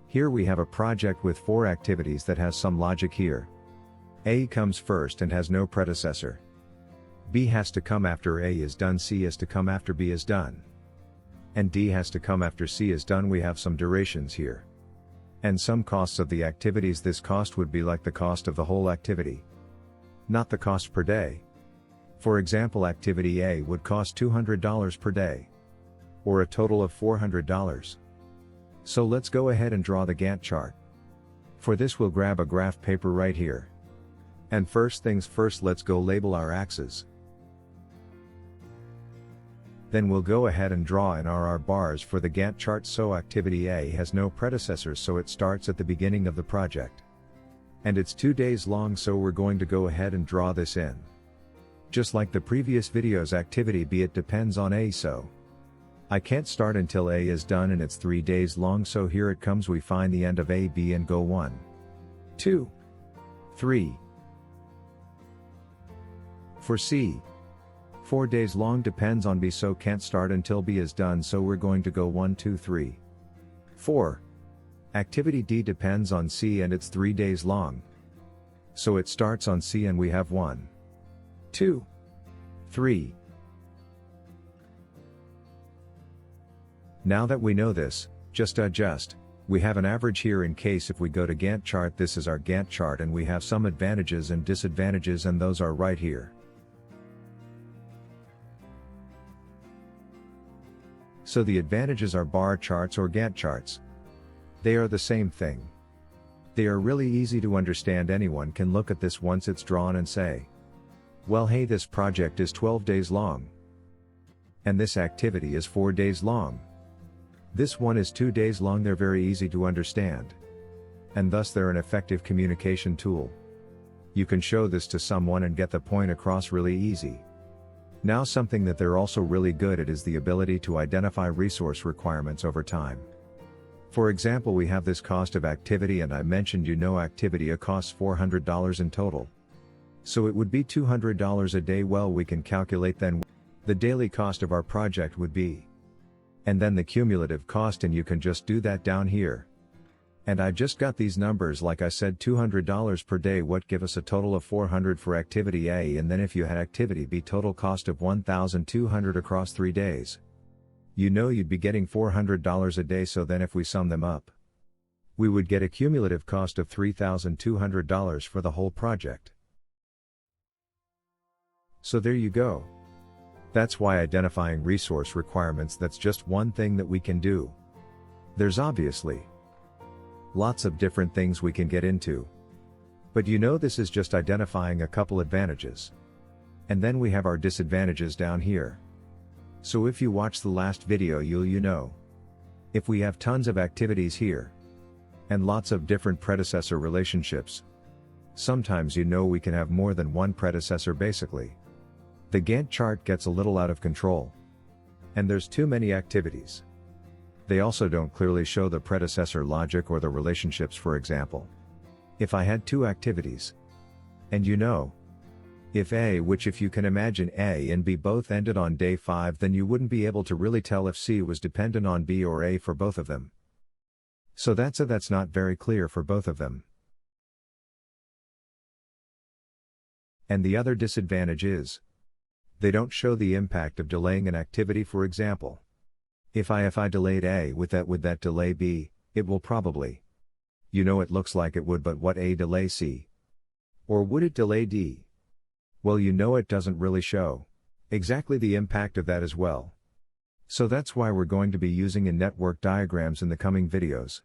Here we have a project with 4 activities that has some logic here. A comes first and has no predecessor. B has to come after A is done, C has to come after B is done. And D has to come after C is done. We have some durations here. And some costs of the activities. This cost would be like the cost of the whole activity, not the cost per day. For example, activity A would cost $200 per day, or a total of $400. So let's go ahead and draw the Gantt chart. For this we'll grab a graph paper right here. And first things first, let's go label our axes. Then we'll go ahead and draw in our bars for the Gantt chart. So activity A has no predecessors, so it starts at the beginning of the project. And it's 2 days long, so we're going to go ahead and draw this in. Just like the previous videos, activity B, it depends on A, so I can't start until A is done, and it's 3 days long, so here it comes. We find the end of A, B and go 1, 2, 3. For C, 4 days long depends on B, so can't start until B is done, so we're going to go 1, 2, 3, 4. Activity D depends on C and it's 3 days long. So it starts on C and we have 1, 2, 3. Now that we know this, just adjust. We have an average here in case if we go to Gantt chart. This is our Gantt chart and we have some advantages and disadvantages, and those are right here. So the advantages are bar charts or Gantt charts. They are the same thing. They are really easy to understand. Anyone can look at this once it's drawn and say, well, hey, this project is 12 days long. And this activity is 4 days long. This one is 2 days long. They're very easy to understand. And thus they're an effective communication tool. You can show this to someone and get the point across really easy. Now, something that they're also really good at is the ability to identify resource requirements over time. For example, we have this cost of activity, and I mentioned activity A costs $400 in total. So it would be $200 a day. Well, we can calculate then the daily cost of our project would be, and then the cumulative cost, and you can just do that down here. And I just got these numbers, like I said, $200 per day would give us a total of $400 for activity A, and then if you had activity B, total cost of $1,200 across 3 days. You'd be getting $400 a day, so then if we sum them up, we would get a cumulative cost of $3,200 for the whole project. So there you go. That's why identifying resource requirements, that's just one thing that we can do. There's obviously lots of different things we can get into. But this is just identifying a couple advantages. And then we have our disadvantages down here. So if you watch the last video, you'll know. If we have tons of activities here, and lots of different predecessor relationships, sometimes we can have more than one predecessor basically. The Gantt chart gets a little out of control. And there's too many activities. They also don't clearly show the predecessor logic or the relationships. For example, if I had 2 activities, and if A, which if you can imagine A and B both ended on day 5, then you wouldn't be able to really tell if C was dependent on B or A for both of them. So that's not very clear for both of them. And the other disadvantage is, they don't show the impact of delaying an activity. For example, if I delayed A, would that delay B? It will probably. It looks like it would, but what A delay C? Or would it delay D? Well, it doesn't really show exactly the impact of that as well. So that's why we're going to be using in network diagrams in the coming videos.